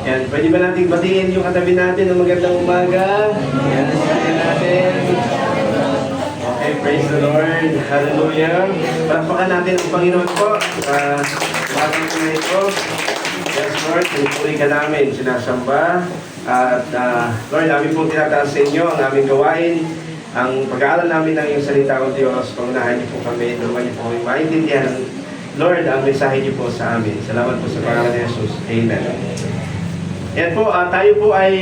Yan, pwede ba natin batiin yung katabi natin ng magandang umaga? Yan, batiin natin. Okay, praise the Lord. Hallelujah. Palakpakan natin ang Panginoon po. Bagong tunay po. Yes, Lord, pinupuri ka namin, sinasamba. At Lord, namin po tinataas sa inyo ang aming gawain. Ang pag-aaral namin ng iyong salita o Diyos, pangunahan niyo po kami, naman niyo po kami maintindihan. Lord, ang mensahe niyo po sa amin. Salamat po sa pangalan ni Jesus. Amen. Yan po, tayo po ay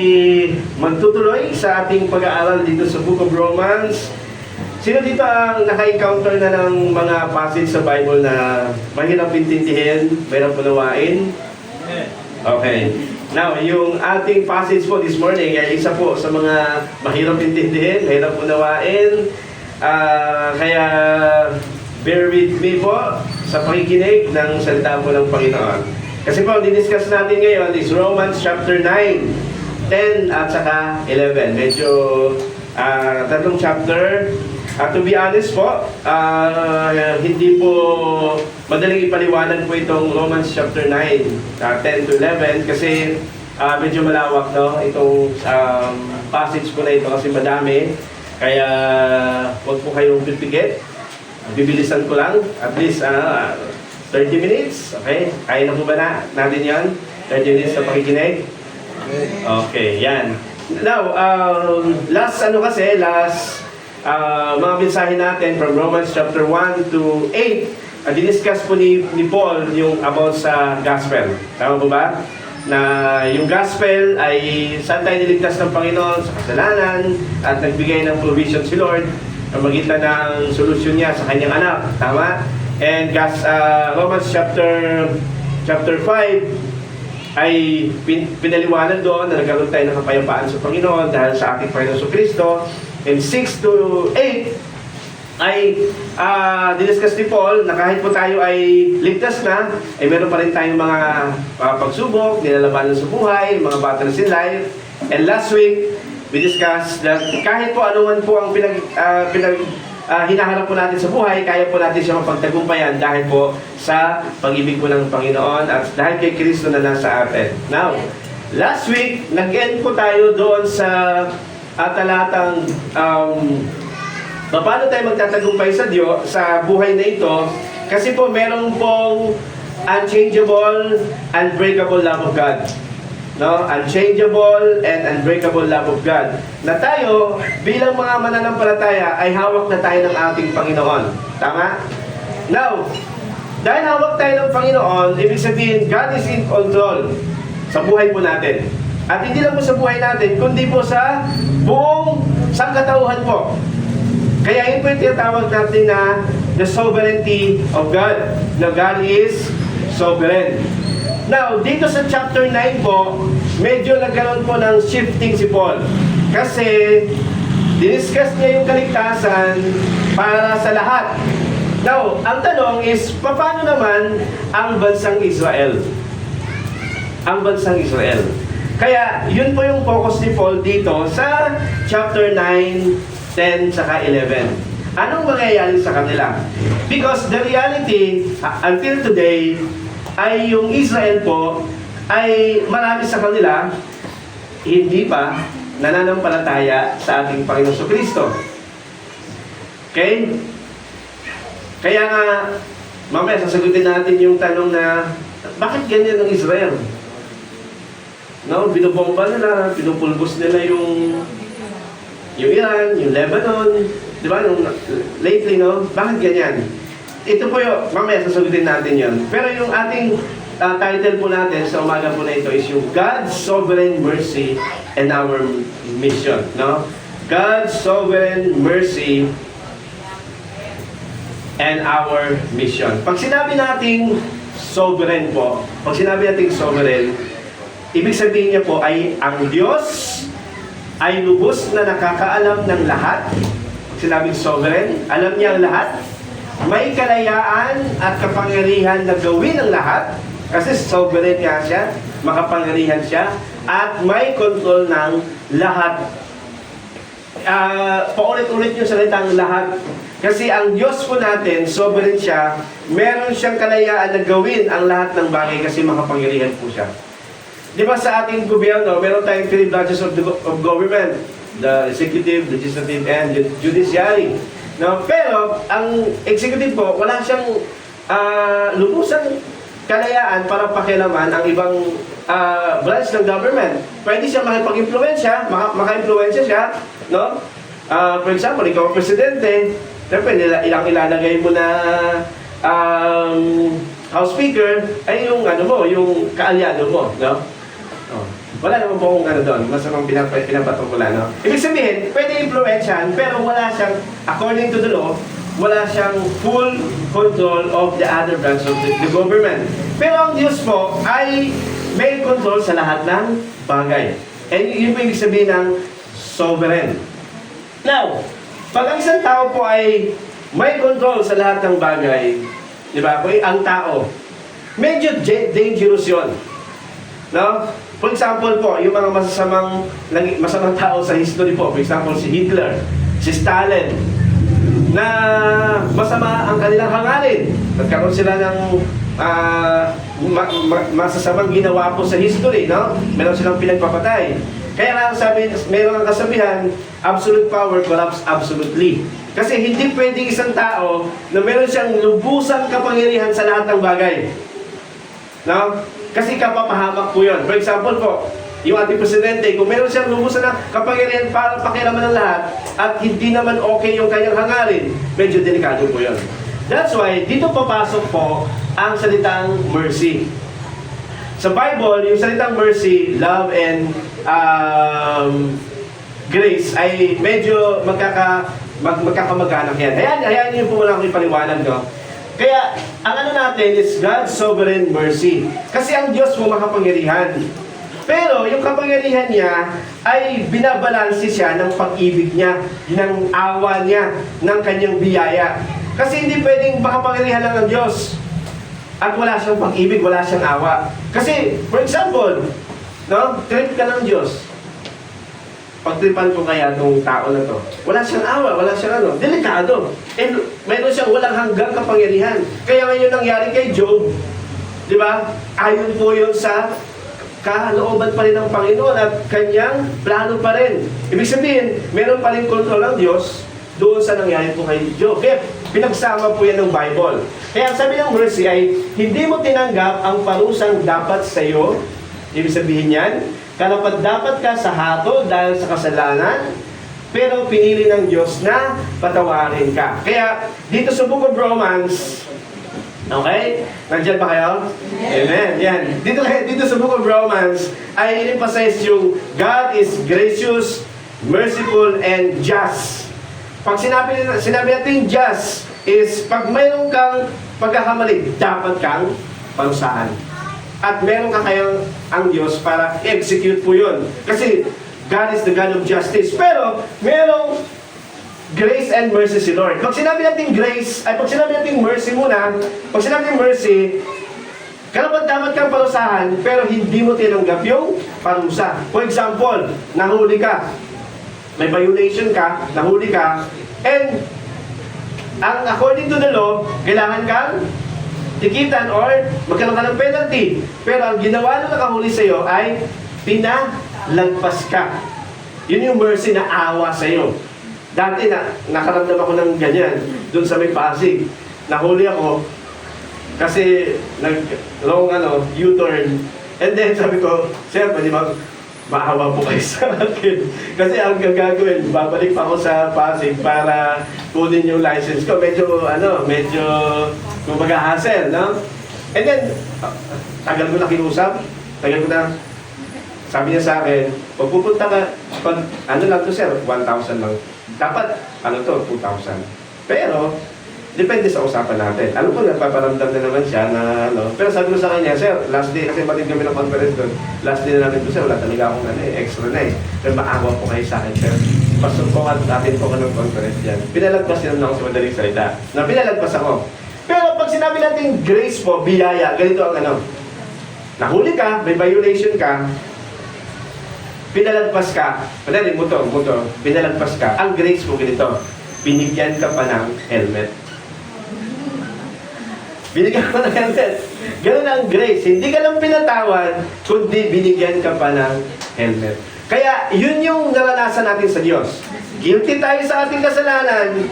magtutuloy sa ating pag-aaral dito sa Book of Romans. Sino dito ang naka-encounter na ng mga passage sa Bible na mahirap intindihin, mahirap unawain? Okay. Now, yung ating passage po this morning ay isa po sa mga mahirap intindihin, mahirap unawain. Kaya bear with me po sa pakikinig ng salita po ng Panginoon. Kasi po, diniscuss natin ngayon is Romans chapter 9, 10 at saka 11. Medyo tatlong chapter. To be honest po, hindi po madaling ipaliwanag po itong Romans chapter 9, 10 to 11 kasi medyo malawak, no? Itong passage po na ito kasi madami. Kaya huwag po kayong pipigit. Bibilisan ko lang, at least 30 minutes. Okay? Kaya na po ba natin yan? 30 minutes na pakikinig? Okay, yan. Now, last mga mensahe natin from Romans chapter 1 to 8, diniscuss po ni Paul yung about sa gospel. Tama po ba? Na yung gospel ay saan tayo niligtas ng Panginoon sa kasalanan at nagbigay ng provision si Lord na magitan ng solusyon niya sa kanyang anak. Tama? And Romans chapter 5 ay pinaliwanag doon na nagkaroon tayo ng kapayapaan sa Panginoon dahil sa ating Panginoon Kristo. And 6 to 8 ay diniscuss ni Paul na kahit po tayo ay ligtas na, ay meron pa rin tayong mga pagsubok, nilalabanan sa buhay, mga battles in life. And last week, we discussed that kahit po anuman po ang hinaharap po natin sa buhay, kaya po natin siya mapagtagumpayan dahil po sa pag-ibig po ng Panginoon at dahil kay Kristo na nasa atin. Now, last week, nag-end po tayo doon sa talatang paano tayo magtatagumpay sa buhay na ito kasi po meron pong unchangeable, unbreakable love of God. No? Unchangeable and unbreakable love of God. Na tayo, bilang mga mananampalataya, ay hawak na tayo ng ating Panginoon. Tama? Now, dahil hawak tayo ng Panginoon, ibig sabihin, God is in control sa buhay po natin. At hindi lang po sa buhay natin, kundi po sa buong sangkatauhan po. Kaya yun po yung tinatawag natin na the sovereignty of God. Na God is sovereign. Now, dito sa chapter 9 po, medyo nagkaroon po ng shifting si Paul. Kasi, diniscuss niya yung kaligtasan para sa lahat. Now, ang tanong is, paano naman ang bansang Israel? Ang bansang Israel. Kaya, yun po yung focus ni Paul dito sa chapter 9, 10, saka 11. Anong mangyayari sa kanila? Because the reality, until today, ay yung Israel po, ay marami sa kanila, hindi pa nananampalataya sa ating Panginoon Kristo. Okay? Kaya nga, mamaya sasagutin natin yung tanong na, bakit ganyan ang Israel? No, binubomba nila, pinupulbos nila yung Iran, yung Lebanon, di ba? Lately, no? Bakit ganyan? Ito po yung, mamaya sasagutin natin yun. Pero yung ating title po natin sa umaga po na ito is yung God's Sovereign Mercy and Our Mission, no? God's Sovereign Mercy and Our Mission. Pag sinabi nating sovereign po, pag sinabi nating sovereign, ibig sabihin niya po ay ang Diyos ay lubos na nakakaalam ng lahat. Sinabing sovereign, alam niya ang lahat. May kalayaan at kapangyarihan na gawin ang lahat. Kasi sovereign nga siya, makapangyarihan siya, at may control ng lahat. Paulit-ulit yung salitang lahat. Kasi ang Diyos po natin, sovereign siya, meron siyang kalayaan na gawin ang lahat ng bagay kasi makapangyarihan po siya. Di ba sa ating gobyerno, meron tayong three branches of government. The executive, legislative, and judiciary. No? Pero, ang executive po, wala siyang lubusang kalayaan para pakialaman ang ibang branch ng government. Pwede siya makipag-impluensya, maka-impluensya siya, no? For example, ikaw ang presidente, siyempre, ilang ilalagay mo na House Speaker, ay yung ano mo, yung kaalyado mo, no? Oh. Wala naman pong ano doon, masamang pinapatungkulan, no? Ibig sabihin, pwede impluensyahan, pero wala siyang, according to the law, wala siyang full control of the other branch of the government. Pero ang Diyos po ay may control sa lahat ng bagay. And yun po ibig sabihin ng sovereign. Now, pag ang isang tao po ay may control sa lahat ng bagay, di ba? Kung ang tao, medyo dangerous yun. No? For example po, yung mga masamang tao sa history po, for example, si Hitler, si Stalin, na masama ang kanilang hangarin. Nagkaroon sila ng masasamang ginawa po sa history, no? Meron silang pinagpapatay. Kaya nga meron ang kasabihan, absolute power corrupts absolutely. Kasi hindi pwedeng isang tao na meron siyang lubusang kapangyarihan sa lahat ng bagay. No? Kasi kapapahamak po yun. For example po, yung ating presidente, kung meron siyang lubusan na kapangyarihan para pakialaman ng lahat at hindi naman okay yung kanyang hangarin, medyo delikado po yun. That's why, dito papasok po ang salitang mercy. Sa Bible, yung salitang mercy, love, and grace ay medyo magkakamag-anak yan. Hayaan niyo po muna akong ipaliwanag, no? Kaya, ang ano natin is God's sovereign mercy. Kasi ang Diyos mo makapangyarihan. Pero, yung kapangyarihan niya ay binabalansi siya ng pag-ibig niya, ng awa niya, ng kanyang biyaya. Kasi hindi pwedeng makapangyarihan lang ng Diyos at wala siyang pag-ibig, wala siyang awa. Kasi, for example, no, trip ka ng Diyos. Pagtripan ko kaya itong tao na to. Wala siyang awa, wala siyang ano, delikado. And mayroon siyang walang hanggang kapangyarihan. Kaya ngayon nangyari kay Job, di ba? Ayon po yun sa kalooban pa rin ng Panginoon at kanyang plano pa rin. Ibig sabihin, meron pa rin kontrol ng Diyos doon sa nangyari po kay Job. Kaya pinagsama po yan ng Bible. Kaya sabi ng mercy ay, hindi mo tinanggap ang parusang dapat sa iyo. Ibig sabihin yan, dapat ka sa hatol dahil sa kasalanan, pero pinili ng Diyos na patawarin ka. Kaya, dito sa Book of Romans, okay? Nandiyan ba kayo? Amen. Yan. Dito sa Book of Romans, ay in-emphasize yung God is gracious, merciful, and just. Pag sinabi natin just, is pag mayroon kang pagkakamali, dapat kang parusahan. At meron ka kayang ang Diyos para execute po yun. Kasi God is the God of justice. Pero merong grace and mercy si Lord. Pag sinabi natin grace, pag sinabi natin mercy muna, pag sinabi natin mercy, dapat kang parusahan, pero hindi mo tinanggap yung parusa. For example, nahuli ka. May violation ka, nahuli ka, and according to the law, kailangan kang tikitan or magkaroon ka ng penalty. Pero ang ginawa ng nakahuli sa iyo ay pinalagpas ka. Yun yung mercy na awa sa iyo. Dati nakaramdam ako ng ganyan doon sa may Pasig. Nahuli ako kasi nag-wrong U-turn. And then sabi ko, sir, pwede maawa po kayo sa akin. Kasi ang gagawin, babalik pa ako sa Pasig para kunin yung license ko. Medyo kumbaga-hassle, no? And then, tagal ko na kinusap. Sabi niya sa akin, pag pupunta ka, lang to sir, 1,000 lang. Dapat, 2,000. Pero, depende sa usapan natin. Alam ko, nagpaparamdam na naman siya na Pero sabi ko sa kanya, sir, last day, kasi batid kami ng conference doon, last day na namin to sir, wala talaga akong extra na eh. Pero maawa po kayo sa akin, sir. Pasok ko at atin po ka ng conference dyan. Pinalagpas yun ako sa madaling salita. Pinalagpas ako. Pero pag sinabi natin grace po, biyaya, ganito ang nahuli ka, may violation ka, pinalagpas ka, pinalagpas ka, ang grace po ganito, binigyan ka pa ng helmet. Binigyan ko ng helmet. Ganun ang grace. Hindi ka lang pinatawad, kundi binigyan ka pa ng helmet. Kaya, yun yung naranasan natin sa Diyos. Guilty tayo sa ating kasalanan.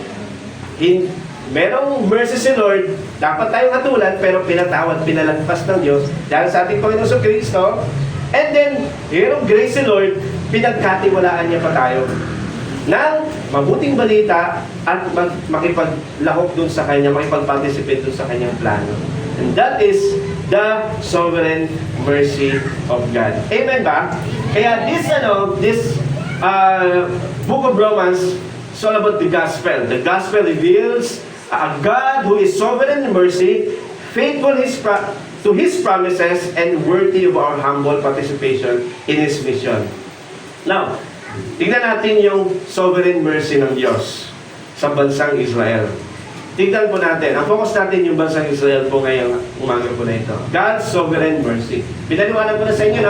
Merong mercy si Lord, dapat tayong hatulan, pero pinatawad, pinalagpas ng Diyos dahil sa ating Panginoon Kristo. And then, merong grace si Lord, pinagkatiwalaan niya pa tayo ng mabuting balita at makipaglahok dun sa Kanya, makipag-participate dun sa Kanyang plano. And that is the sovereign mercy of God. Amen ba? Kaya this book of Romans is all about the gospel. The gospel reveals a God who is sovereign in mercy, faithful to His promises, and worthy of our humble participation in His mission. Now, tignan natin yung sovereign mercy ng Diyos sa bansang Israel. Tignan po natin. Ang focus natin yung bansang Israel po ngayong umaga po na ito. God's sovereign mercy. Pinaliwanag ko na sa inyo,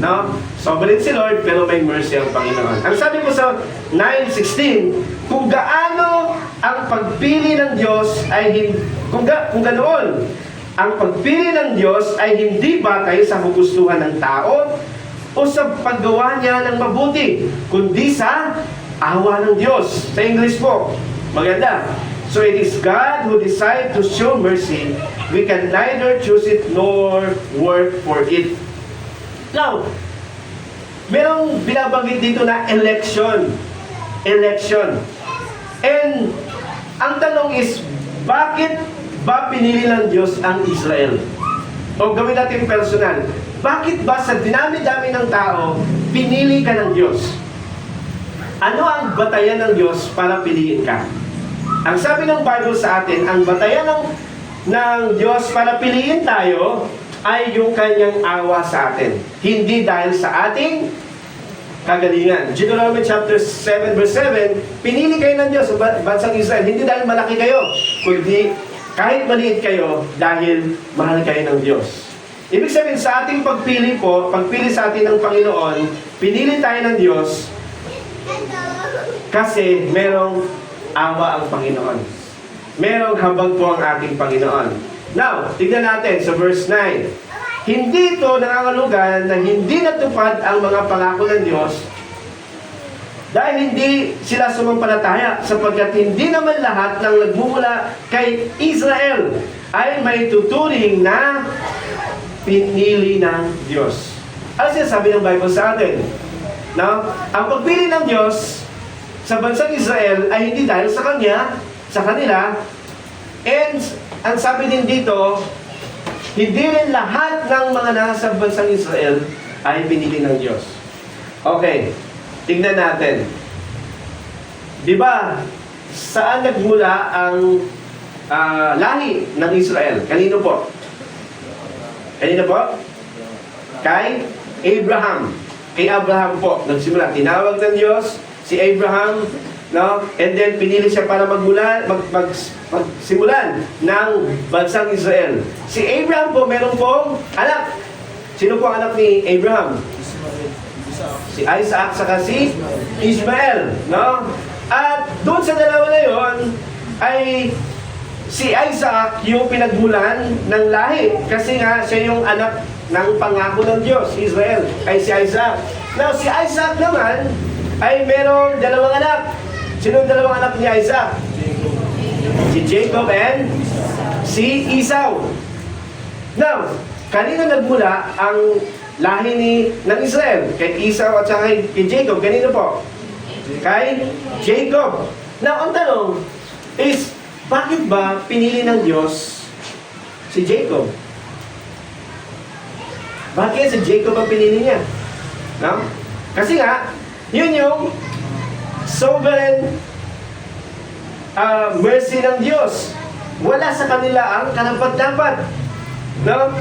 no? Sovereign si Lord, pero may mercy ang Panginoon. Ang sabi ko sa 9:16, kung gaano ang pagpili ng Diyos ay kung ganoon, ang pagpili ng Diyos ay hindi batay sa hugustuhan ng tao o sa paggawa niya ng mabuti, kundi sa awa ng Diyos. Sa English po, maganda. So it is God who decides to show mercy. We can neither choose it nor work for it. Now, merong binabanggit dito na election. Election. And ang tanong is, bakit ba pinili ng Diyos ang Israel? O gawin natin personal. Bakit ba sa dinami-dami ng tao, pinili ka ng Diyos? Ano ang batayan ng Diyos para piliin ka? Ang sabi ng Bible sa atin, ang batayan ng Diyos para piliin tayo ay yung Kanyang awa sa atin. Hindi dahil sa ating kagalingan. Deuteronomy chapter 7 verse 7, pinili kayo ng Diyos sa bansang Israel, hindi dahil malaki kayo, kundi kahit maliit kayo, dahil mahal kayo ng Diyos. Ibig sabihin, sa ating pagpili po, pagpili sa atin ng Panginoon, pinili tayo ng Diyos kasi merong awa ang Panginoon. Merong habag po ang ating Panginoon. Now, tignan natin sa verse 9. Hindi ito nangangahulugan na hindi natupad ang mga pangako ng Diyos dahil hindi sila sumampalataya, sapagkat hindi naman lahat ng nagmumula kay Israel ay may tuturing na pinili ng Diyos. Ano sinasabi ng Bible sa atin? No? Ang pagpili ng Diyos sa bansang Israel ay hindi dahil sa kanila, and ang sabi din dito, hindi rin lahat ng mga nasa bansang Israel ay pinili ng Diyos. Okay, tignan natin. Di ba, saan nagmula ang lahi ng Israel? Kanino po? Kanino po? Kay Abraham. Kay Abraham po, nagsimula. Tinawag ng Diyos si Abraham, no? And then pinili siya para magsimulan ng bansang Israel. Si Abraham po, meron pong anak. Sino po ang anak ni Abraham? Si Isaac saka si Ishmael, no? At doon sa dalawa na yon ay si Isaac yung pinagmulan ng lahi. Kasi nga siya yung anak ng pangako ng Diyos, Israel, ay si Isaac. Now, si Isaac naman ay merong dalawang anak. Sino ang dalawang anak ni Isaac? Si Jacob and si Esau. Now, kanino nagmula ang lahi ng Israel? Kay Esau at saka kay Jacob. Kanino po? Kay Jacob. Now, ang tanong is, bakit ba pinili ng Diyos si Jacob? Bakit si Jacob ang pinili niya? No? Kasi nga, yun yung sovereign mercy ng Diyos. Wala sa kanila ang karapat-dapat. No?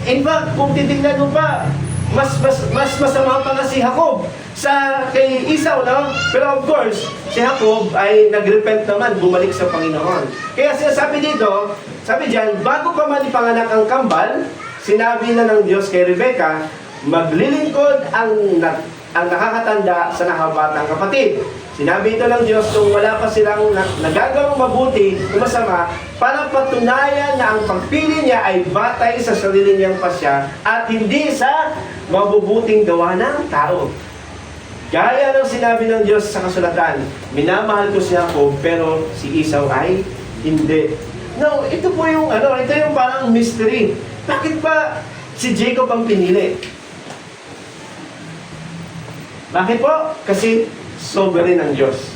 In fact, kung titignan mo pa, mas masama pa nga si Jacob kay Esau, no? Pero of course, si Jacob ay nagrepent naman, bumalik sa Panginoon. Kaya sinasabi dito, sabi diyan, bago pa man ipanganak ang kambal, sinabi na ng Diyos kay Rebecca, maglilingkod ang nakakatanda sa nakabatang kapatid. Sinabi ito ng Diyos kung wala pa silang nagagawang mabuti o masama para patunayan na ang pagpili niya ay batay sa sarili niyang pasya at hindi sa mabubuting gawa ng tao. Gaya ng sinabi ng Diyos sa kasulatan, minamahal ko si Jacob pero si Esau ay hindi. No, ito po yung ito yung parang mystery. Bakit ba si Jacob ang pinili? Bakit po? Kasi sovereign ng Diyos.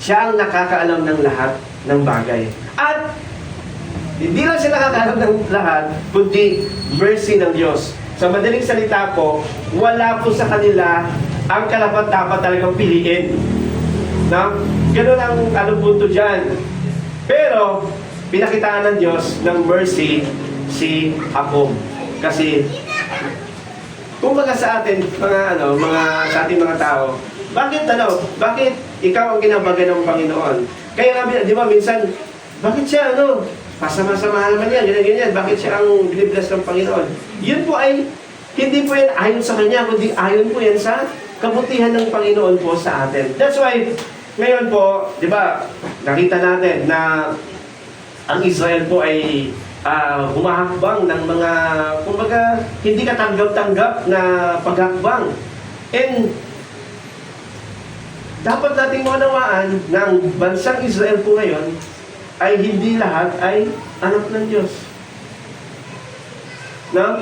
Siya ang nakakaalam ng lahat ng bagay. At hindi lang siya nakakaalam ng lahat, kundi mercy ng Diyos. Sa madaling salita po, wala po sa kanila ang karapat-dapat talagang piliin. No? Ganun ang punto dyan. Pero, pinakitaan ng Diyos ng mercy si Jacob. Kasi, kumbaga sa atin, sa ating mga tao, bakit ikaw ang ginabagan ng Panginoon? Kaya nga, di ba, minsan, bakit siya, pasama-sama naman yan, ganyan-ganyan, bakit siya ang binibless ng Panginoon? Yun po ay, hindi po yan ayon sa Kanya, kundi ayon po yan sa kabutihan ng Panginoon po sa atin. That's why, ngayon po, di ba, nakita natin na ang Israel po ay humahakbang ng mga, kumbaga, hindi katanggap-tanggap na paghakbang. And, dapat nating maunawaan na ang bansang Israel po ngayon ay hindi lahat ay anak ng Diyos. No?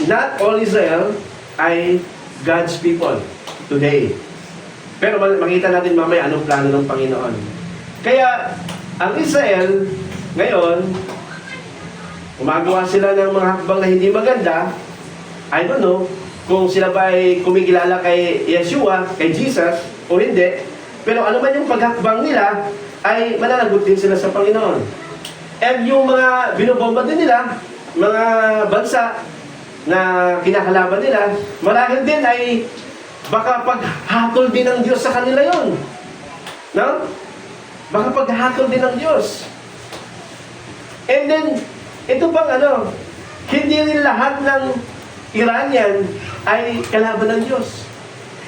Not all Israel ay God's people today. Pero makita natin mamaya anong plano ng Panginoon. Kaya, ang Israel, ngayon, gumagawa sila ng mga hakbang na hindi maganda. I don't know kung sila ba ay kumikilala kay Yeshua, kay Jesus, o hindi. Pero ano man yung paghakbang nila, ay mananagot din sila sa Panginoon. And yung mga binobomba din nila, mga bansa na kinakalaban nila, marahil din ay baka paghatol din ng Diyos sa kanila yon. No? Baka paghatol din ng Diyos. And then, ito pang hindi rin lahat ng Iranian ay kalaban ng Diyos.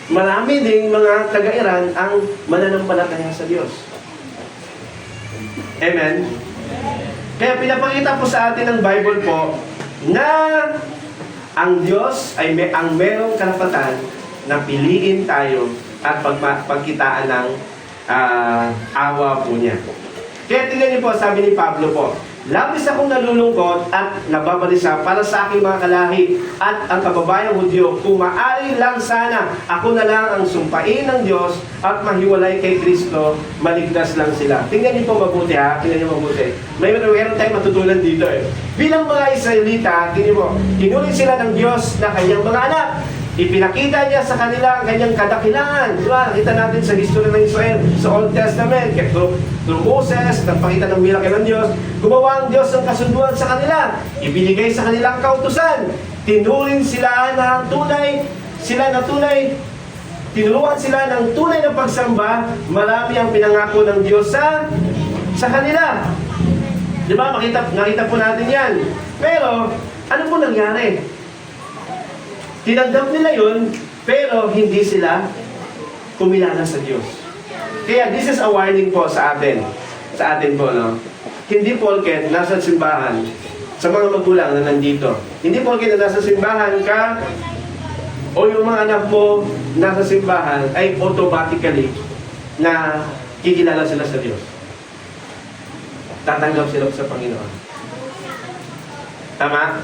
Marami ding mga taga-Iran ang mananampalataya sa Diyos. Amen? Kaya pinapakita po sa atin ng Bible po na ang Diyos ay ang merong karapatan na piliin tayo at pagkitaan ng awa po niya. Kaya tingnan niyo po, sabi ni Pablo po, labis akong nalulungkot at nababalisa para sa aking mga kalahi at ang kababayang Hudyo, kung maaari lang sana ako na lang ang sumpain ng Diyos at mahiwalay kay Kristo, maligtas lang sila. Tingnan niyo po mabuti ha, tingnan niyo mabuti. Meron tayong matutunan dito eh. Bilang mga Israelita, tingnan mo, hinuli sila ng Diyos na kanyang mga anak. Ipinakita niya sa kanila ang kanyang kadakilaan. Diba? Nakita natin sa history ng Israel, sa Old Testament, through Moses, nagpakita ng miracle ng Diyos, gumawa ang Diyos ng kasunduan sa kanila. Ibinigay sa kanila ang kautusan. Tinuring sila ng tunay, tinuruan sila ng tunay na pagsamba. Marami ang pinangako ng Diyos sa kanila. Diba? Nakita po natin yan. Pero, ano po nangyari? Tinanggap nila yun, pero hindi sila kumilala sa Diyos. Kaya this is a warning po sa atin. Sa atin po, no? Hindi porket nasa simbahan, sa mga magulang na nandito, hindi porket na nasa simbahan ka, o yung mga anak mo nasa simbahan, ay automatically na kikilala sila sa Diyos. Tatanggap sila sa Panginoon. Tama?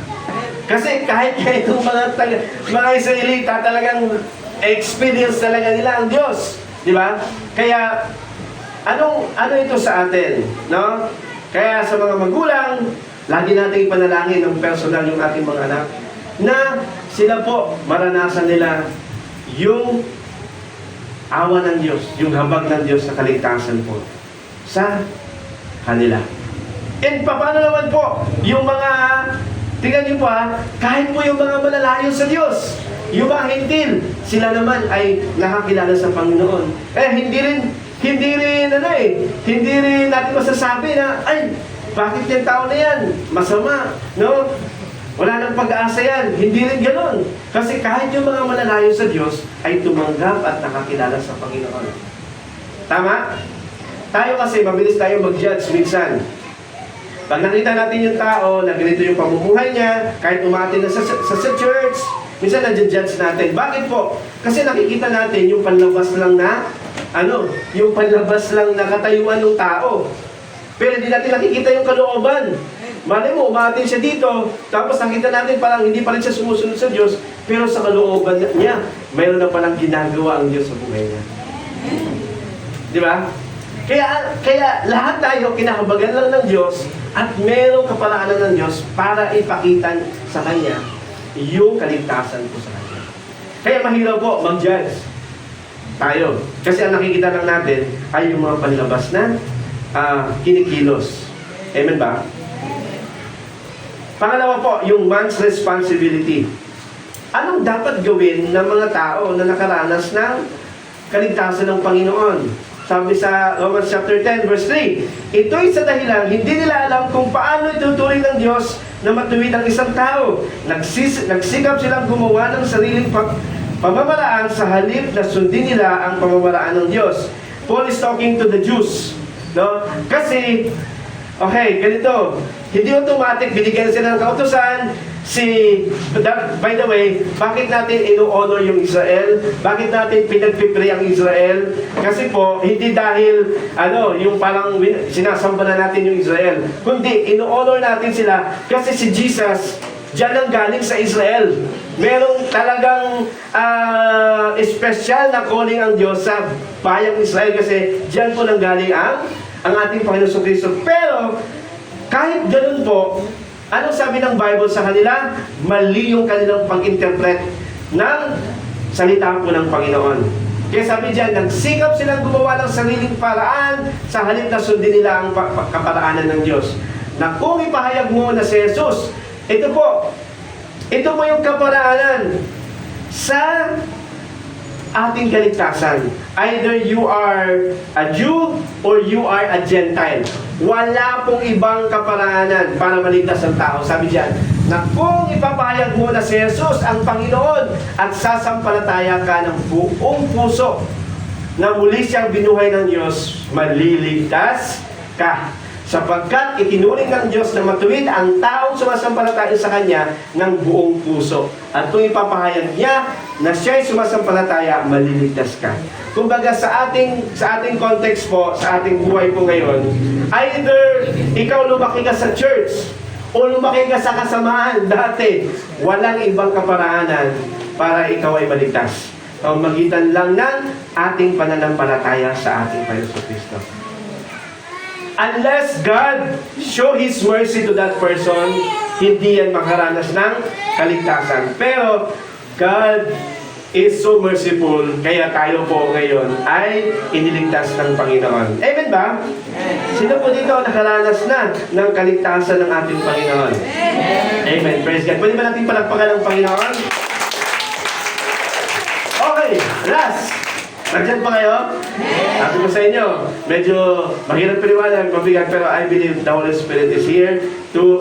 Kasi kahit itong mga Israelita talagang experience talaga nila ang Diyos. Di ba? Kaya, ano ito sa atin? No? Kaya sa mga magulang, lagi nating ipanalangin ng personal yung ating mga anak na sila po, maranasan nila yung awa ng Diyos, yung habag ng Diyos sa kaligtasan po sa kanila. And paano naman po yung mga, tingnan niyo po kahit po yung mga malalayo sa Diyos, yung mga hintil, sila naman ay nakakilala sa Panginoon. Hindi rin natin masasabi na, ay, bakit yung tao na yan? Masama, no? Wala nang pag-asa yan. Hindi rin ganoon. Kasi kahit yung mga malalayo sa Diyos ay tumanggap at nakakilala sa Panginoon. Tama? Tayo kasi, mabilis tayo mag-judge minsan. Pag nakita natin yung tao na ganito yung pamumuhay niya, kahit umati na sa church, minsan na-judge natin. Bakit po? Kasi nakikita natin yung panlabas lang na, yung panlabas lang na katayuan ng tao. Pero hindi natin nakikita yung kalooban. Malay mo, umati siya dito, tapos nakita natin parang hindi pa rin siya sumusunod sa Diyos, pero sa kalooban niya, mayroon na palang ginagawa ang Diyos sa buhay niya. Di ba? Kaya lahat tayo kinakabagan lang ng Diyos at merong kaparaanan ng Diyos para ipakita sa Kanya yung kaligtasan ko sa Kanya. Kaya mahirap po mag-judge tayo. Kasi ang nakikita lang natin ay yung mga panlabas na kinikilos. Amen ba? Pangalawa po, yung man's responsibility. Anong dapat gawin ng mga tao na nakaranas ng kaligtasan ng Panginoon? Sabi sa Romans chapter 10, verse 3, ito'y sa dahilan, hindi nila alam kung paano ituturing ng Diyos na matuwid ang isang tao. Nagsikap silang gumawa ng sariling pamamaraan sa halip na sundin nila ang pamamaraan ng Diyos. Paul is talking to the Jews. No? Kasi, okay, ganito, hindi automatic, binigyan sila ng kautusan. By the way, bakit natin ino-honor yung Israel? Bakit natin pinagpipre ang Israel? Kasi po, hindi dahil, yung parang sinasamba na natin yung Israel. Kundi, ino-honor natin sila kasi si Jesus, diyan ang galing sa Israel. Merong talagang espesyal na calling ang Diyos sa bayang Israel kasi diyan po nang galing ang ating Panginoon Kristo. Pero, kahit ganun po, anong sabi ng Bible sa kanila? Mali yung kanilang pag-interpret ng salita po ng Panginoon. Kaya sabi diyan, nagsikap silang gumawa ng sariling paraan sa halip na sundin nila ang kaparaanan ng Diyos. Na kung ipahayag mo na si Jesus, ito po yung kaparaanan sa ating kaligtasan. Either you are a Jew or you are a Gentile. Wala pong ibang kaparaanan para maligtas ang tao. Sabi diyan, na kung ipapahayag mo na si Jesus ang Panginoon at sasampalataya ka ng buong puso na muli siyang binuhay ng Diyos, maliligtas ka. Sapagkat itinuring ng Diyos na matuwid ang taong sumasampalataya sa Kanya ng buong puso. At kung ipapahayag niya na siya'y sumasampalataya, maliligtas ka. Kumbaga sa ating context po, sa ating buhay po ngayon, either ikaw lumaki ka sa church o lumaki ka sa kasamaan dati, walang ibang kaparaanan para ikaw ay maligtas. Magitan lang ng ating pananampalataya sa ating Panginoon Kristo. Unless God show His mercy to that person, hindi yan makaranas ng kaligtasan. Pero God is so merciful, kaya tayo po ngayon ay iniligtas ng Panginoon. Amen ba? Sino po dito nakaranas na ng kaligtasan ng ating Panginoon? Amen. Praise God. Pwede ba natin palakpakan ng Panginoon? Okay, last. Nandiyan pa kayo? Sabi ko sa inyo, medyo mahirap paliwanag, mabigat, pero I believe the Holy Spirit is here to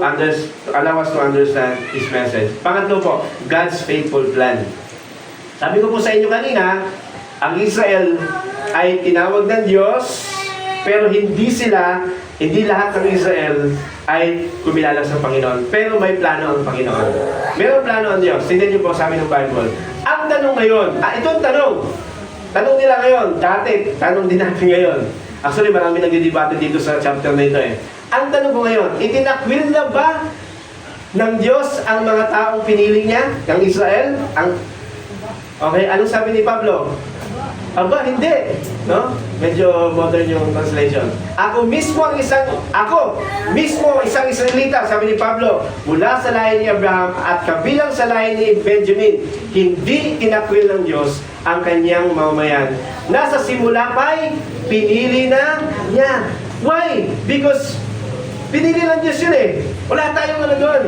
allow us to understand His message. Pangatlo po, God's faithful plan. Sabi ko po sa inyo kanina, ang Israel ay tinawag ng Diyos, pero hindi lahat ng Israel ay kumilala sa Panginoon. Pero may plano ang Panginoon. Mayroong plano ang Diyos. Tingnan niyo po sa amin ng Bible. Ang tanong ngayon, itong tanong nila ngayon, dati, tanong din natin ngayon. Actually, marami nagdidebate dito sa chapter na ito eh. Ang tanong ko ngayon, itinakwil na ba ng Diyos ang mga taong pinili niya, ng Israel? Okay, anong sabi ni Pablo? Aba, hindi. No? Medyo modern yung translation. Ako mismo isang Israelita, sabi ni Pablo, mula sa lahi ni Abraham at kabilang sa lahi ni Benjamin, hindi tinakwil ng Diyos ang kanyang mamamayan. Nasa simula pa'y pinili na niya. Why? Because pinili ng Diyos yun eh. Wala tayong doon.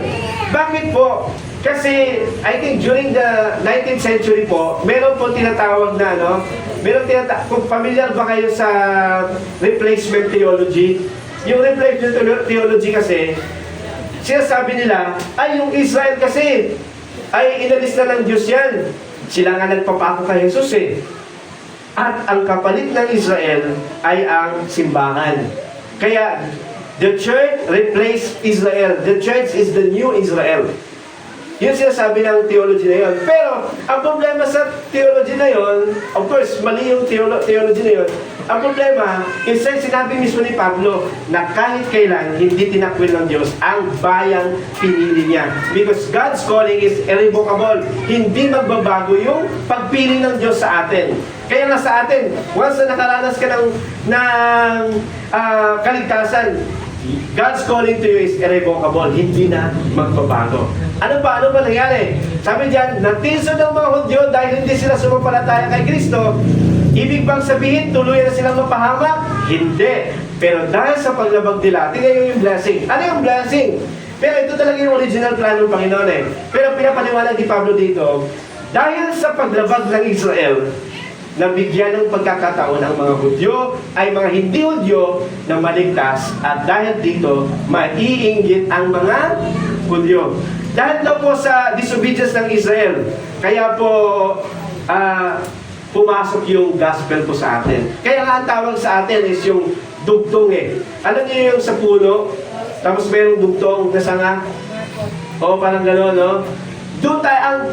Bakit po? Kasi, I think during the 19th century po, meron po tinatawag na, kung familiar ba kayo sa replacement theology? Yung replacement theology kasi, Sinasabi nila, ay yung Israel kasi, ay inalis na ng Diyos yan. Sila nga nagpapako kay Jesus eh. At ang kapalit ng Israel ay ang simbahan. Kaya, the church replaced Israel. The church is the new Israel. Yun sinasabi ng theology na yun. Pero, ang problema sa theology na yun, of course, mali yung theology na yun. Ang problema, instead sinabi mismo ni Pablo na kahit kailan hindi tinakwil ng Diyos ang bayang pinili niya. Because God's calling is irrevocable. Hindi magbabago yung pagpili ng Diyos sa atin. Kaya nga sa atin, once na nakaranas ka ng kaligtasan, God's calling to you is irrevocable. Hindi na magbabago. Ano ba nangyari? Sabi diyan, natinso ng mga Hudyo dahil hindi sila sumampalataya kay Kristo. Ibig bang sabihin, tuluyan na silang mapahamak? Hindi. Pero dahil sa paglabag nila, tingnan yung blessing. Ano yung blessing? Pero ito talaga yung original plan ng Panginoon eh. Pero pinapaliwanag ni Pablo dito, dahil sa paglabag ng Israel, nabigyan ng pagkakataon ang mga Hudyo ay mga hindi Hudyo na maligtas, at dahil dito, maiinggit ang mga Hudyo. Dahil daw po sa disobedience ng Israel, kaya po pumasok yung gospel po sa atin. Kaya nga ang tawag sa atin is yung dugtong eh. Alam niyo yung sa puno, tapos mayroong dugtong na sanga? O parang gano'n, no? Doon tayo,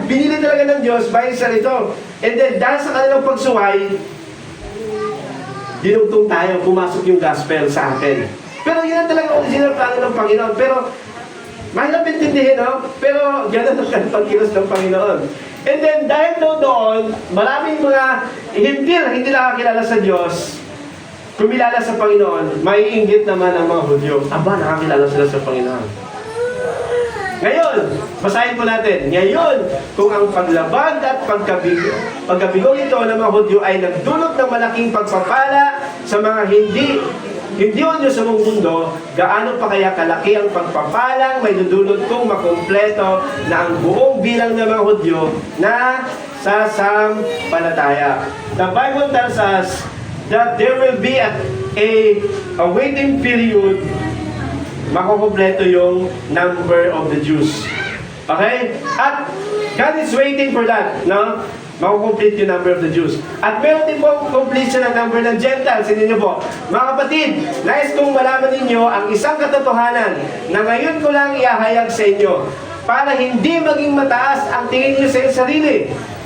binili talaga ng Diyos by sa ito. And then, dahil sa kanilang pagsuway, dinugtong tayo, pumasok yung gospel sa atin. Pero yun ang talaga original plano ng Panginoon. Pero, mahirap intindihin, no? Pero, gano'n ang pagkilos ng Panginoon. And then, dahil doon, maraming mga hindi nakakilala sa Diyos, kumilala sa Panginoon, maiinggit naman ang mga Hudyo. Aba, nakakilala sila sa Panginoon. Ngayon, basahin po natin. Ngayon, kung ang paglabag at pagkabigo ito ng mga Hudyo ay nagdulot ng malaking pagpapala sa mga hindi Hudyo sa buong mundo, gaano pa kaya kalaki ang pagpapalang may dudulot kung makumpleto na ang buong bilang ng mga Hudyo na sasampalataya. The Bible tells us that there will be a waiting period makukumpleto yung number of the Jews. Okay? At God is waiting for that, no? Makukomplete yung number of the Jews. At meron din po completion ng number ng Gentiles. Hindi nyo po. Mga kapatid, nais kong malaman ninyo ang isang katotohanan na ngayon ko lang iahayag sa inyo para hindi maging mataas ang tingin nyo sa inyong sarili.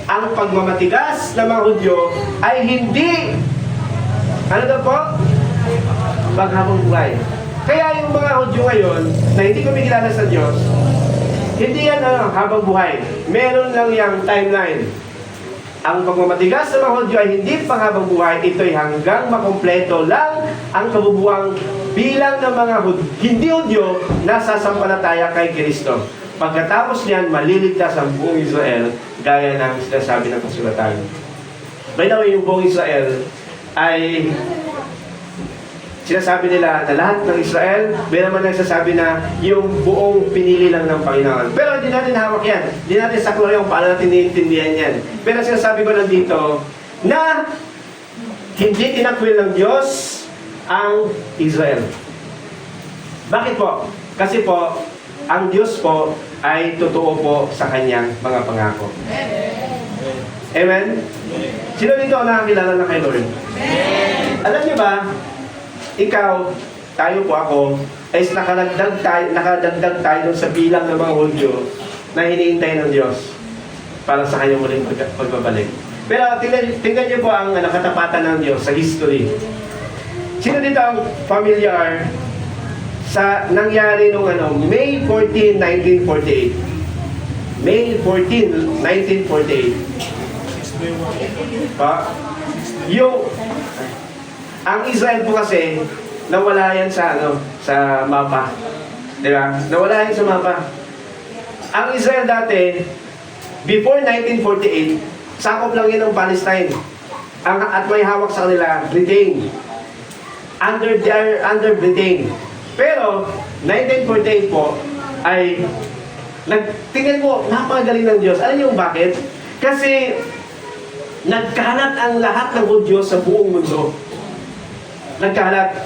Ang pagmamatigas ng mga Hudyo ay hindi, ano daw po? Paghabang buhay. Kaya yung mga Hudyo ngayon na hindi kumikilala sa Diyos, hindi yan habang buhay. Meron lang yung timeline. Ang pagmamatigas sa mga Hudyo ay hindi pang habang buhay. Ito'y hanggang makumpleto lang ang kabubuang bilang ng mga hindi Hudyo na sasampalataya kay Kristo. Pagkatapos niyan, maliligtas ang buong Israel gaya ng sinasabi ng kasulatan. By the way, yung buong Israel ay sinasabi nila na lahat ng Israel, may naman nagsasabi na yung buong pinili lang ng Panginoon. Pero hindi natin hawak yan. Hindi natin saklo yung paano natin naiintindihan yan. Pero sinasabi ko lang dito na hindi tinakwil ng Diyos ang Israel. Bakit po? Kasi po, ang Diyos po ay totoo po sa kanyang mga pangako. Amen? Sino dito ang nakakilala na kay Lord? Alam niyo ba, ikaw, tayo po ako, ay nakadagdag tayo sa bilang ng mga Hudyo na hinihintay ng Diyos para sa kanyang muling pagbabalik. Pero tingnan niyo po ang katapatan ng Diyos sa history. Sino dito ang familiar sa nangyari nung May 14, 1948? May 14, 1948. Ang Israel po kasi, nawala yan sa mapa. Di ba? Nawala yan sa mapa. Ang Israel dati, before 1948, sakop lang yan ng Palestine. At may hawak sa kanila, Britain. Under Britain. Pero, 1948 po, ay, tingnan mo, napakagaling ng Diyos. Alam niyo bakit? Kasi, nagkalat ang lahat ng Hudyo sa buong mundo. Nagkalat.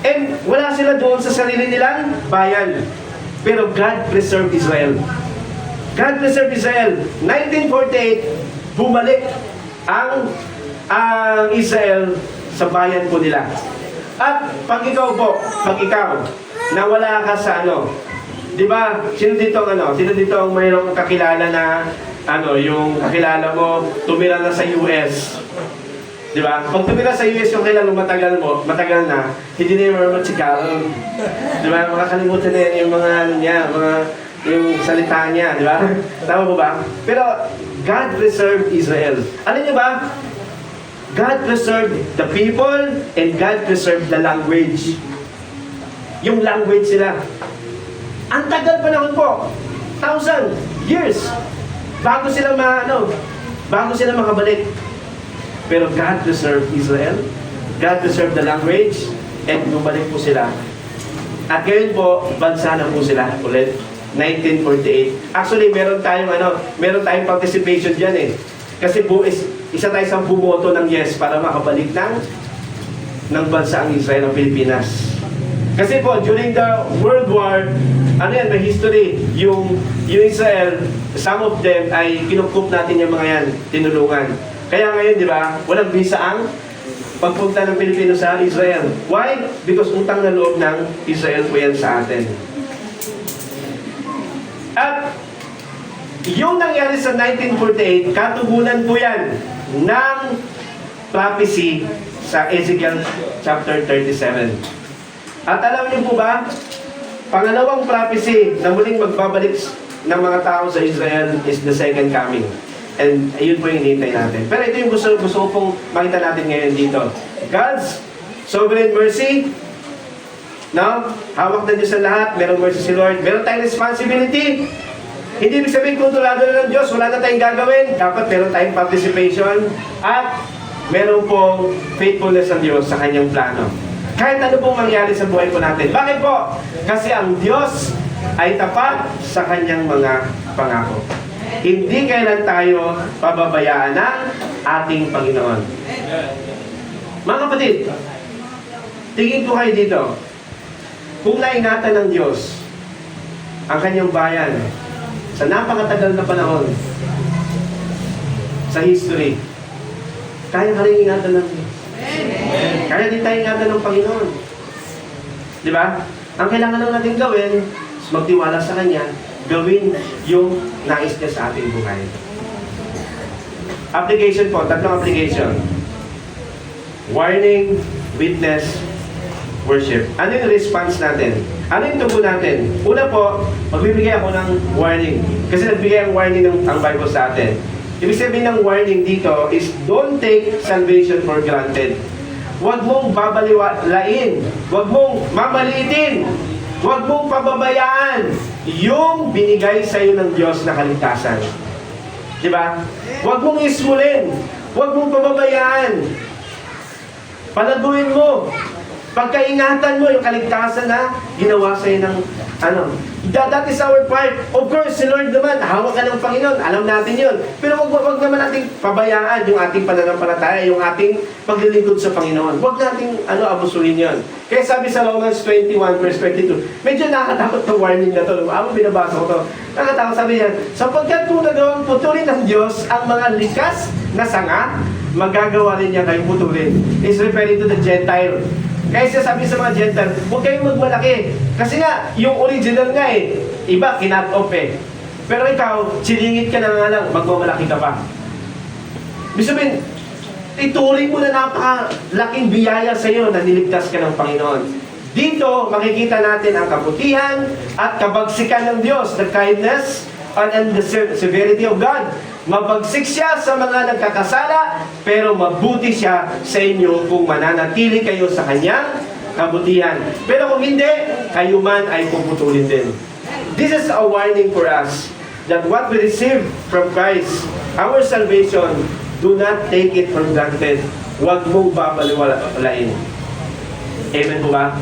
And wala sila doon sa sarili nilang bayan. Pero God preserved Israel. God preserved Israel. 1948, bumalik ang Israel sa bayan po nila. At pag ikaw nawala ka sa di ba, sino dito ang mayroong kakilala na, yung kakilala mo, tumira na sa US. Di ba? Pag tumira sa US yung kailan matagal na, hindi na yung marunong Tagalog. Di ba? Makakalimutan na yan yung mga yung salita niya, di ba? Tama po ba? Pero God preserved Israel. Alam niyo ba? God preserved the people and God preserved the language. Yung language sila. Ang tagal panahon po. 1,000 years. Bago sila makabalik. Pero God preserved Israel. God preserved the language. And bumalik po sila. At ngayon po, bansa na po sila ulit. 1948. Actually, meron tayong participation dyan eh. Kasi isa tayo sa bumoto ng yes para makabalik ng bansa ang Israel, ng Pilipinas. Kasi po, during the World War, may history. Yung Israel, some of them ay kinukup natin yung mga yan, tinulungan. Kaya ngayon, di ba, walang visa ang pagpunta ng Pilipino sa Israel. Why? Because utang na loob ng Israel po yan sa atin. At yung nangyari sa 1948, katugunan po yan ng prophecy sa Ezekiel chapter 37. At alam niyo po ba, pangalawang prophecy na muling magbabalik ng mga tao sa Israel is the second coming. And ayun po yung hinihintay natin. Pero ito yung gusto ko pong makita natin ngayon dito. God's sovereign mercy. No? Hawak na Diyos sa lahat. Merong mercy si Lord. Meron tayong responsibility. Hindi ibig sabihin kontrolado na ng Diyos. Wala na tayong gagawin. Dapat meron tayong participation. At meron pong faithfulness ng Diyos sa kanyang plano. Kahit ano pong mangyari sa buhay po natin. Bakit po? Kasi ang Diyos ay tapat sa kanyang mga pangako. Hindi kailan tayo pababayaan ng ating Panginoon. Mga kapatid, tingin po kayo dito. Kung naingatan ng Diyos ang kanyang bayan sa napakatagal na panahon sa history, kaya ka rin ingatan ng Diyos. Kaya din tayo ingatan ng Panginoon. Di ba? Ang kailangan lang natin gawin is magtiwala sa Kanya, gawin yung nais niya sa ating buhay. Application po, tatlong application. Warning, witness, worship. Ano yung response natin? Ano yung tugon natin? Una po, magbibigay ako ng warning. Kasi nagbigay ang warning ang Bible sa atin. Ibig sabihin ng warning dito is don't take salvation for granted. Huwag mong babaliwalain. Huwag mong mamaliitin. Huwag mong pababayaan yung binigay sa iyo ng Diyos na kaligtasan. Di ba? Huwag mong ismulin. Huwag mong pababayaan. Palaguin mo. Pagkaingatan mo yung kaligtasan na ginawa sa iyo ng that is our part. Of course, si Lord naman, hawak ka ng Panginoon. Alam natin yun. Pero wag naman nating pabayaan yung ating pananampalataya, yung ating paglilingkod sa Panginoon. Wag nating abusuhin yun. Kaya sabi sa Romans 21 verse 22, medyo nakakatakot ng warning na to. Binabasa ko to. Nakakatakot, sabi niya, sapagkat kung nagawang putulin ng Diyos ang mga likas na sanga, magagawa rin niya kayong putulin. Is referring to the Gentile. Kaya siya sabi sa mga Gentile, huwag kayong magmalaki. Kasi nga, yung original nga iba, kinat off Pero ikaw, silingit ka na nga lang, magmamalaki ka pa. Ibig sabihin, ituring mo na napakalaking biyaya sa iyo na niligtas ka ng Panginoon. Dito, makikita natin ang kabutihan at kabagsikan ng Diyos, the kindness and the severity of God. Mabagsik siya sa mga nagkakasala, pero mabuti siya sa inyo kung mananatili kayo sa kanyang kabutihan. Pero kung hindi, kayo man ay puputulin din. This is a warning for us that what we receive from Christ, our salvation, do not take it for granted. Huwag mong babaliwalain. Amen po ba?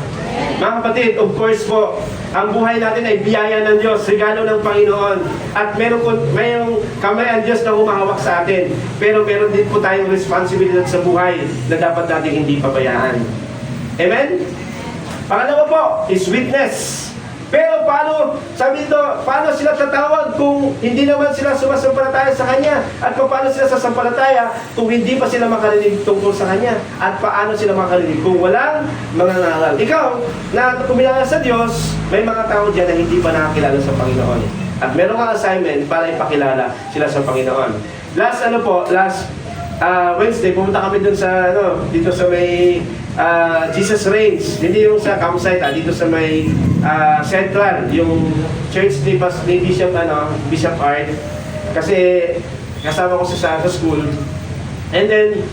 Mga kapatid, of course po, ang buhay natin ay biyaya ng Diyos, regalo ng Panginoon. At mayroong kamay ang Diyos na humahawak sa atin. Pero meron din po tayong responsibilidad sa buhay na dapat natin hindi pabayaan. Amen? Pangalawa po is witness. Pero paano, sabi dito, paano sila tatawag kung hindi naman sila sumasampalataya sa Kanya? At paano sila sasampalataya kung hindi pa sila makarinig tungkol sa Kanya? At paano sila makarinig kung walang mga nangaral? Ikaw, na kumilala sa Diyos, may mga tao dyan na hindi pa nakakilala sa Panginoon. At meron kang assignment para ipakilala sila sa Panginoon. Last Wednesday, pumunta kami dun sa, dito sa may Jesus Reigns. Hindi yung sa campsite, dito sa may Central, yung church ni Bishop Art. Kasi kasama ko sa school. And then,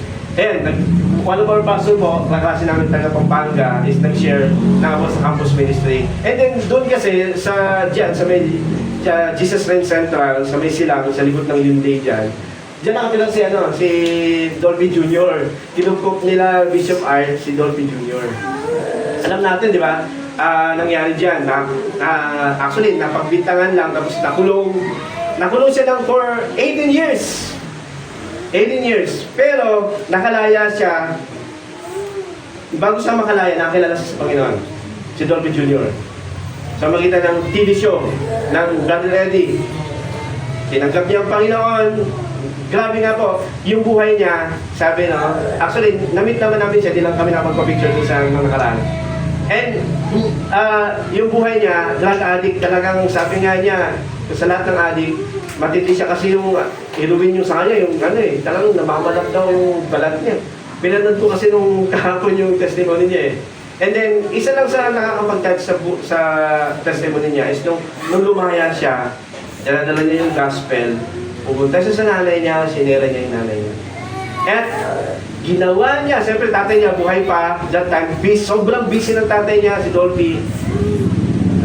one of our pastor po, kaklase namin taga Pampanga, is nag-share na ako sa campus ministry. And then, doon kasi, sa may Jesus Reigns Central, sa may silang, sa likod ng Linday dyan, diyan nakatilang si Dolby Jr. Tinupok nila Bishop Art, si Dolby Jr. Alam natin, di ba? Nangyari dyan, actually, napagbintangan lang, tapos nakulong siya ng for 18 years. 18 years. Pero, nakalaya siya, bago siya makalaya, nakakilala siya sa Panginoon, si Dolby Jr. Sa magitan ng TV show, ng Brother Eddie. Tinanggap niya ang Panginoon. Grabe nga po, yung buhay niya, sabi actually, na-meet naman namin siya, di lang kami nakapagpa-picture doon sa mga nakaraan. And, yung buhay niya, drug addict, talagang sabi nga niya, sa lahat ng addict, matindi siya kasi yung inuwin yung sa kanya, yung talagang namamalat daw yung balat niya. Pinanood ko kasi nung kahapon yung testimony niya And then, isa lang sa nakakapag-touch sa testimony niya is nung lumaya siya, dala niya yung gospel, pupunta siya sa nanay niya, sinera niya yung nanay niya. At ginawa niya, siyempre tatay niya buhay pa, that time, sobrang busy ng tatay niya, si Dolphy.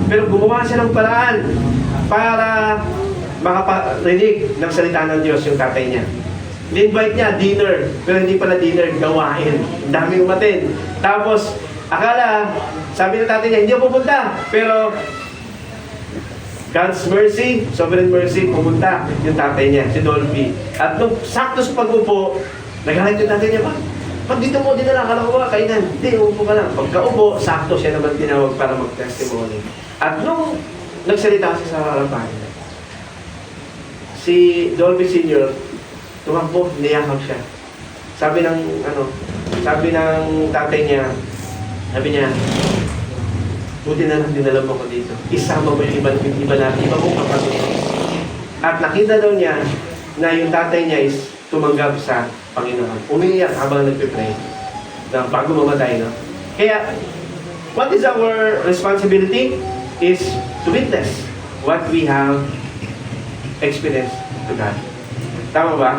Pero gumawa siya ng paraan para makaparinig ng salita ng Diyos yung tatay niya. In-invite niya, dinner, pero hindi pala dinner, gawain. Ang daming umatin. Tapos, akala, sabi ng tatay niya, hindi ako pupunta. Pero, God's mercy, sovereign mercy, pumunta yung tatay niya, si Dolphy. At nung sakto sa pag-upo, nagalit yung tatay niya, pag dito mo dinala, kala ko ba, kainan? Hindi, umupo ka lang. Pagka-upo, sakto siya naman tinawag para mag-testimony. At nung nagsalita siya sa harapan, si Dolphy Sr., tumakbo, niyakap siya. Sabi ng tatay niya, buti na lang dinala mo ko dito. Isama mo yung iba mong kapatid. At nakita daw niya na yung tatay niya is tumanggap sa Panginoon. Umiiyak habang nagpipray na bago mamatay, no? Kaya, what is our responsibility? Is to witness what we have experienced to God. Tama ba?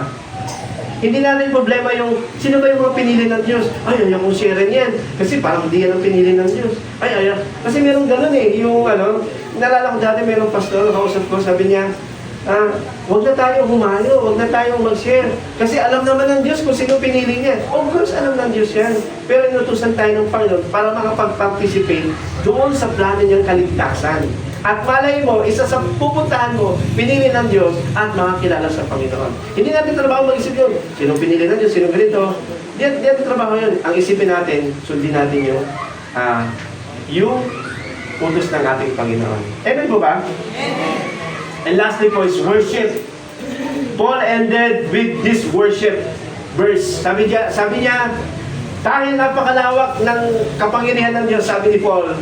Hindi natin problema yung, sino ba yung mga pinili ng Diyos? Ay, ayaw kong share yan. Kasi parang hindi yan ang pinili ng Diyos. Ayaw. Kasi merong ganun yung nalala ko dati, merong pastor, kausap ko, sabi niya, huwag na tayo humayo, huwag na tayong mag-share. Kasi alam naman ng Diyos kung sino pinili niya. Of course, alam ng Diyos yan. Pero inutusan tayo ng Panginoon para makapag-participate doon sa plano niyang kaligtasan. At malay mo, isa sa pupuntahan mo, pinili ng Diyos at makakilala sa Panginoon. Hindi natin trabaho mag-isip yun. Sinong pinili ng Diyos, sinong ganito. Di natin trabaho yun. Ang isipin natin, sundin natin yung utos ng ating Panginoon. Amen po ba? Amen. And lastly po is worship. Paul ended with this worship verse. Sabi niya, dahil napakalawak ng kapangyarihan ng Diyos, sabi ni Paul,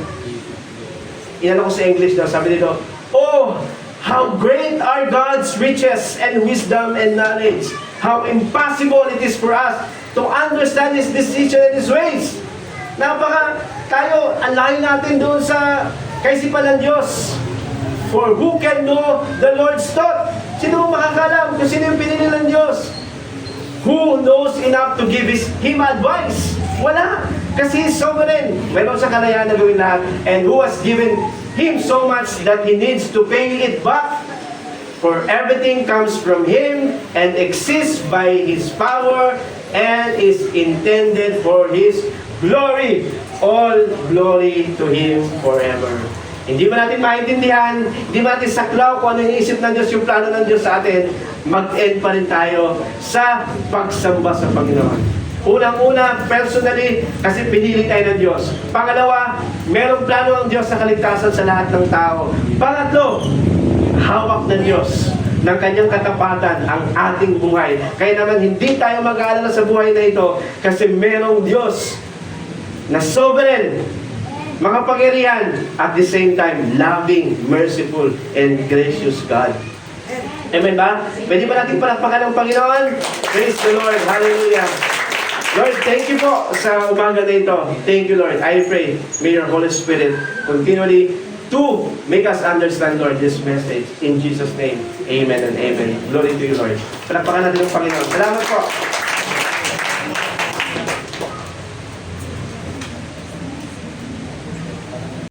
inano ko sa English na, sabi nito, oh, how great are God's riches and wisdom and knowledge. How impossible it is for us to understand His decision and His ways. Tayo, ang layo natin doon sa kaisipan ng Diyos. For who can know the Lord's thought? Sino mo makakalam kung sino yung pinili ng Diyos? Who knows enough to give Him advice? Wala. Kasi He's sovereign. Mayroon sa kalayaan na gawin lahat. And who has given Him so much that He needs to pay it back? For everything comes from Him and exists by His power and is intended for His glory. All glory to Him forever. Hindi ba natin maintindihan, hindi ba natin saklaw kung ano yung isip ng Diyos, yung plano ng Diyos sa atin, mag-end pa rin tayo sa pagsamba sa Panginoon. Unang-una, personally, kasi pinili tayo ng Diyos. Pangalawa, merong plano ang Diyos sa kaligtasan sa lahat ng tao. Pangatlo, hawak ng Diyos ng kanyang katapatan ang ating buhay. Kaya naman hindi tayo mag-aalala sa buhay na ito kasi merong Diyos na sovereign, makapangyarihan, at the same time, loving, merciful, and gracious God. Amen ba? Pwede ba natin palakpakan ng Panginoon? Praise the Lord. Hallelujah. Lord, thank you po sa umaga na ito. Thank you, Lord. I pray, may your Holy Spirit continually to make us understand, Lord, this message. In Jesus' name, amen and amen. Glory to you, Lord. Palakpakan natin ng Panginoon. Salamat po.